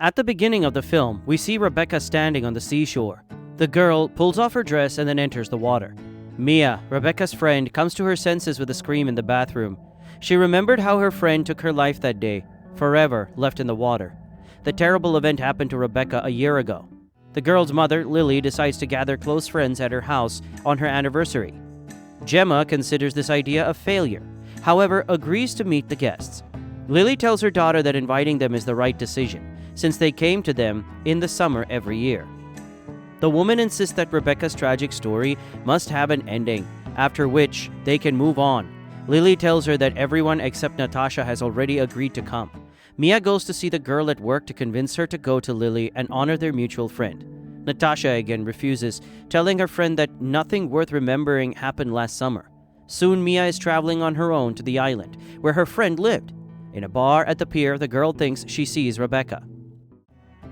At the beginning of the film, we see Rebecca standing on the seashore. The girl pulls off her dress and then enters the water. Mia, Rebecca's friend, comes to her senses with a scream in the bathroom. She remembered how her friend took her life that day, forever left in the water. The terrible event happened to Rebecca a year ago. The girl's mother, Lily, decides to gather close friends at her house on her anniversary. Gemma considers this idea a failure, however, agrees to meet the guests. Lily tells her daughter that inviting them is the right decision, since they came to them in the summer every year. The woman insists that Rebecca's tragic story must have an ending, after which they can move on. Lily tells her that everyone except Natasha has already agreed to come. Mia goes to see the girl at work to convince her to go to Lily and honor their mutual friend. Natasha again refuses, telling her friend that nothing worth remembering happened last summer. Soon Mia is traveling on her own to the island, where her friend lived. In a bar at the pier, the girl thinks she sees Rebecca.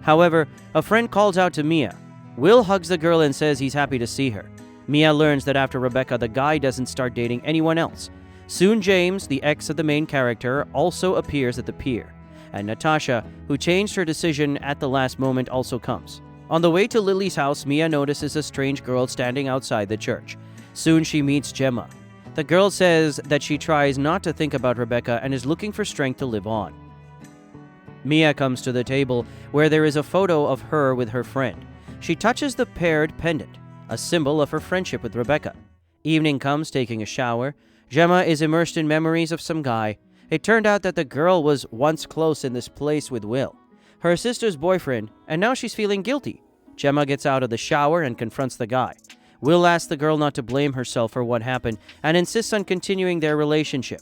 However, a friend calls out to Mia. Will hugs the girl and says he's happy to see her. Mia learns that after Rebecca, the guy doesn't start dating anyone else. Soon James, the ex of the main character, also appears at the pier. And Natasha, who changed her decision at the last moment, also comes. On the way to Lily's house, Mia notices a strange girl standing outside the church. Soon she meets Gemma. The girl says that she tries not to think about Rebecca and is looking for strength to live on. Mia comes to the table where there is a photo of her with her friend. She touches the paired pendant, a symbol of her friendship with Rebecca. Evening comes, taking a shower. Gemma is immersed in memories of some guy. It turned out that the girl was once close in this place with Will, her sister's boyfriend, and now she's feeling guilty. Gemma gets out of the shower and confronts the guy. Will asks the girl not to blame herself for what happened and insists on continuing their relationship.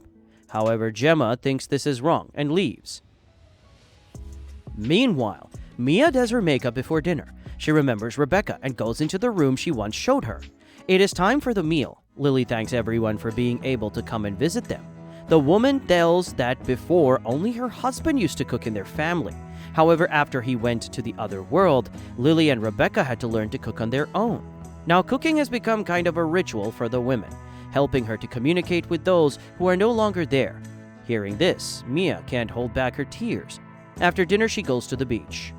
However, Gemma thinks this is wrong and leaves. Meanwhile, Mia does her makeup before dinner. She remembers Rebecca and goes into the room she once showed her. It is time for the meal. Lily thanks everyone for being able to come and visit them. The woman tells that before, only her husband used to cook in their family. However, after he went to the other world, Lily and Rebecca had to learn to cook on their own. Now, cooking has become kind of a ritual for the women, helping her to communicate with those who are no longer there. Hearing this, Mia can't hold back her tears. After dinner, she goes to the beach.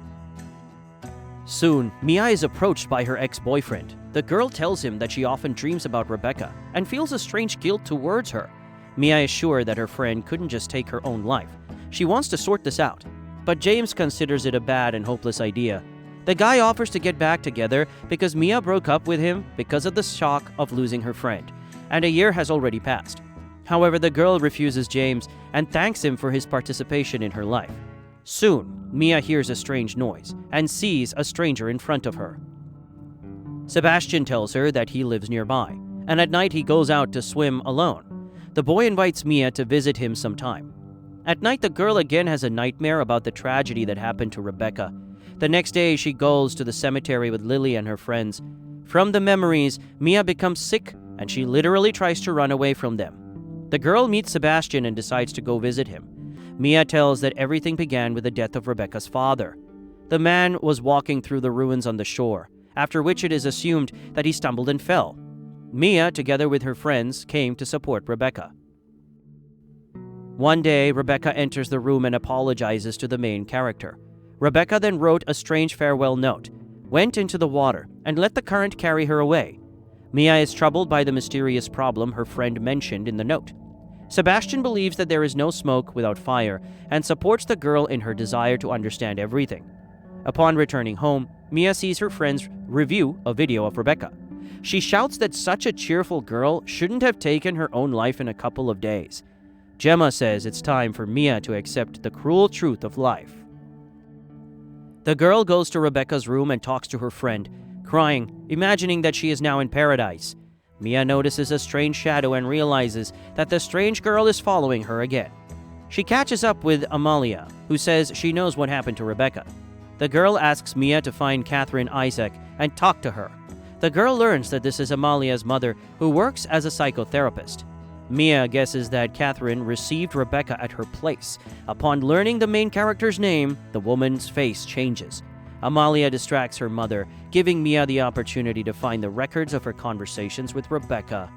Soon, Mia is approached by her ex-boyfriend. The girl tells him that she often dreams about Rebecca and feels a strange guilt towards her. Mia is sure that her friend couldn't just take her own life. She wants to sort this out, but James considers it a bad and hopeless idea. The guy offers to get back together because Mia broke up with him because of the shock of losing her friend, and a year has already passed. However, the girl refuses James and thanks him for his participation in her life. Soon, Mia hears a strange noise and sees a stranger in front of her. Sebastian tells her that he lives nearby, and at night he goes out to swim alone. The boy invites Mia to visit him sometime. At night, the girl again has a nightmare about the tragedy that happened to Rebecca. The next day, she goes to the cemetery with Lily and her friends. From the memories, Mia becomes sick, and she literally tries to run away from them. The girl meets Sebastian and decides to go visit him. Mia tells that everything began with the death of Rebecca's father. The man was walking through the ruins on the shore, after which it is assumed that he stumbled and fell. Mia, together with her friends, came to support Rebecca. One day, Rebecca enters the room and apologizes to the main character. Rebecca then wrote a strange farewell note, went into the water, and let the current carry her away. Mia is troubled by the mysterious problem her friend mentioned in the note. Sebastian believes that there is no smoke without fire and supports the girl in her desire to understand everything. Upon returning home, Mia sees her friends review a video of Rebecca. She shouts that such a cheerful girl shouldn't have taken her own life in a couple of days. Gemma says it's time for Mia to accept the cruel truth of life. The girl goes to Rebecca's room and talks to her friend, crying, imagining that she is now in paradise. Mia notices a strange shadow and realizes that the strange girl is following her again. She catches up with Amalia, who says she knows what happened to Rebecca. The girl asks Mia to find Catherine Isaac and talk to her. The girl learns that this is Amalia's mother, who works as a psychotherapist. Mia guesses that Catherine received Rebecca at her place. Upon learning the main character's name, the woman's face changes. Amalia distracts her mother, giving Mia the opportunity to find the records of her conversations with Rebecca.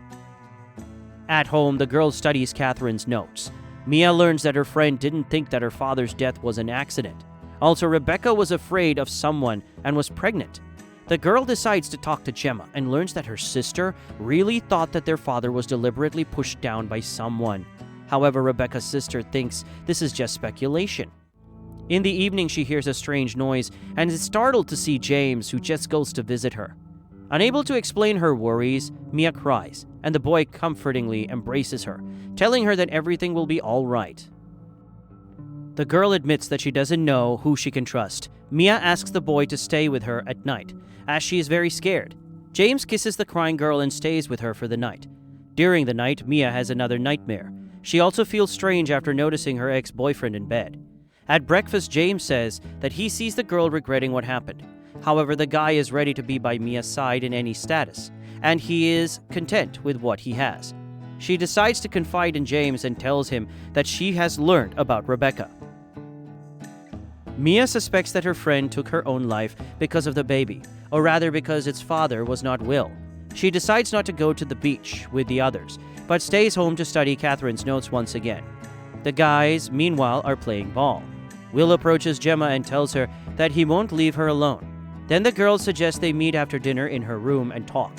At home, the girl studies Catherine's notes. Mia learns that her friend didn't think that her father's death was an accident. Also, Rebecca was afraid of someone and was pregnant. The girl decides to talk to Gemma and learns that her sister really thought that their father was deliberately pushed down by someone. However, Rebecca's sister thinks this is just speculation. In the evening, she hears a strange noise and is startled to see James, who just goes to visit her. Unable to explain her worries, Mia cries, and the boy comfortingly embraces her, telling her that everything will be all right. The girl admits that she doesn't know who she can trust. Mia asks the boy to stay with her at night, as she is very scared. James kisses the crying girl and stays with her for the night. During the night, Mia has another nightmare. She also feels strange after noticing her ex-boyfriend in bed. At breakfast, James says that he sees the girl regretting what happened. However, the guy is ready to be by Mia's side in any status, and he is content with what he has. She decides to confide in James and tells him that she has learned about Rebecca. Mia suspects that her friend took her own life because of the baby, or rather because its father was not Will. She decides not to go to the beach with the others, but stays home to study Catherine's notes once again. The guys, meanwhile, are playing ball. Will approaches Gemma and tells her that he won't leave her alone. Then the girls suggest they meet after dinner in her room and talk.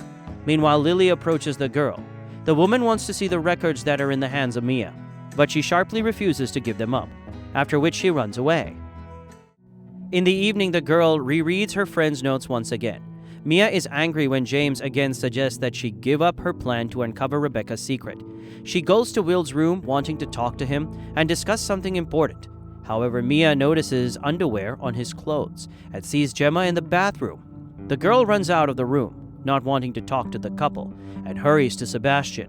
Meanwhile, Lily approaches the girl. The woman wants to see the records that are in the hands of Mia, but she sharply refuses to give them up, after which she runs away. In the evening, the girl rereads her friend's notes once again. Mia is angry when James again suggests that she give up her plan to uncover Rebecca's secret. She goes to Will's room wanting to talk to him and discuss something important. However, Mia notices underwear on his clothes and sees Gemma in the bathroom. The girl runs out of the room, not wanting to talk to the couple, and hurries to Sebastian.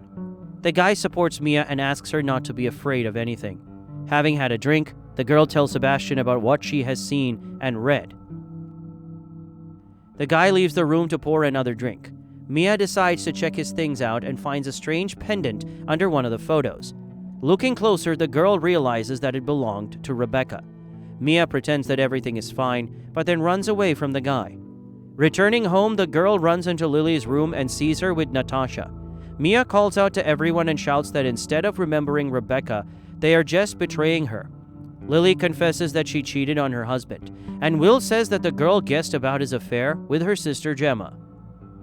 The guy supports Mia and asks her not to be afraid of anything. Having had a drink, the girl tells Sebastian about what she has seen and read. The guy leaves the room to pour another drink. Mia decides to check his things out and finds a strange pendant under one of the photos. Looking closer, the girl realizes that it belonged to Rebecca. Mia pretends that everything is fine, but then runs away from the guy. Returning home, the girl runs into Lily's room and sees her with Natasha. Mia calls out to everyone and shouts that instead of remembering Rebecca, they are just betraying her. Lily confesses that she cheated on her husband, and Will says that the girl guessed about his affair with her sister Gemma.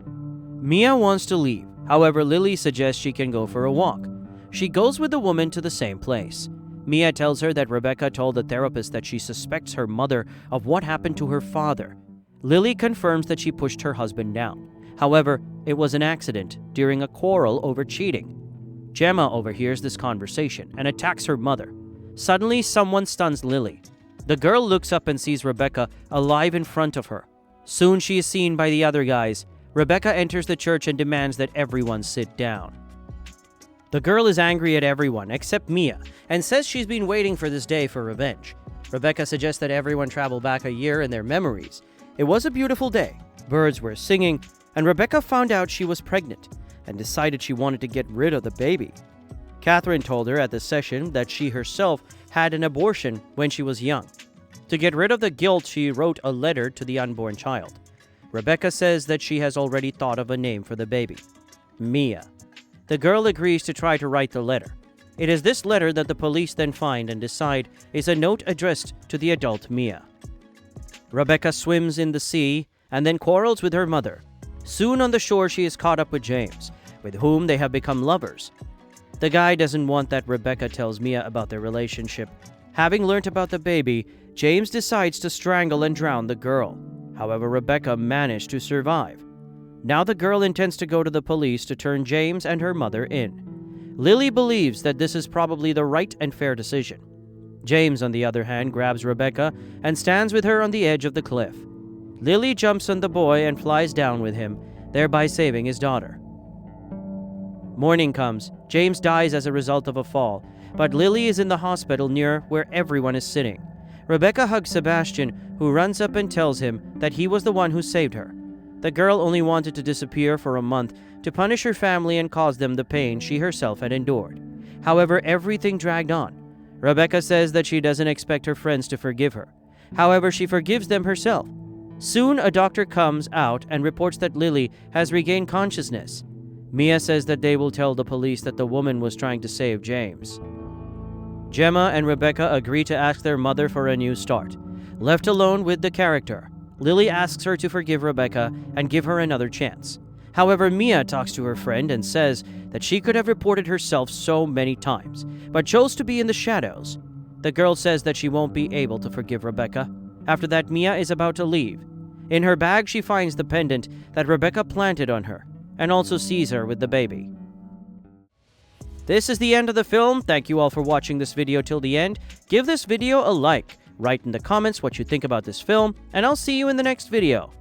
Mia wants to leave, however Lily suggests she can go for a walk. She goes with the woman to the same place. Mia tells her that Rebecca told the therapist that she suspects her mother of what happened to her father. Lily confirms that she pushed her husband down. However, it was an accident during a quarrel over cheating. Gemma overhears this conversation and attacks her mother. Suddenly, someone stuns Lily. The girl looks up and sees Rebecca alive in front of her. Soon she is seen by the other guys. Rebecca enters the church and demands that everyone sit down. The girl is angry at everyone except Mia and says she's been waiting for this day for revenge. Rebecca suggests that everyone travel back a year in their memories. It was a beautiful day. Birds were singing, and Rebecca found out she was pregnant and decided she wanted to get rid of the baby. Catherine told her at the session that she herself had an abortion when she was young. To get rid of the guilt, she wrote a letter to the unborn child. Rebecca says that she has already thought of a name for the baby, Mia. The girl agrees to try to write the letter. It is this letter that the police then find and decide is a note addressed to the adult Mia. Rebecca swims in the sea and then quarrels with her mother. Soon on the shore, she is caught up with James, with whom they have become lovers. The guy doesn't want that Rebecca tells Mia about their relationship. Having learnt about the baby, James decides to strangle and drown the girl. However, Rebecca managed to survive. Now the girl intends to go to the police to turn James and her mother in. Lily believes that this is probably the right and fair decision. James, on the other hand, grabs Rebecca and stands with her on the edge of the cliff. Lily jumps on the boy and flies down with him, thereby saving his daughter. Morning comes. James dies as a result of a fall, but Lily is in the hospital near where everyone is sitting. Rebecca hugs Sebastian, who runs up and tells him that he was the one who saved her. The girl only wanted to disappear for a month to punish her family and cause them the pain she herself had endured. However, everything dragged on. Rebecca says that she doesn't expect her friends to forgive her. However, she forgives them herself. Soon, a doctor comes out and reports that Lily has regained consciousness. Mia says that they will tell the police that the woman was trying to save James. Gemma and Rebecca agree to ask their mother for a new start. Left alone with the character, Lily asks her to forgive Rebecca and give her another chance. However, Mia talks to her friend and says that she could have reported herself so many times, but chose to be in the shadows. The girl says that she won't be able to forgive Rebecca. After that, Mia is about to leave. In her bag, she finds the pendant that Rebecca planted on her, and also sees her with the baby. This is the end of the film. Thank you all for watching this video till the end. Give this video a like. Write in the comments what you think about this film, and I'll see you in the next video.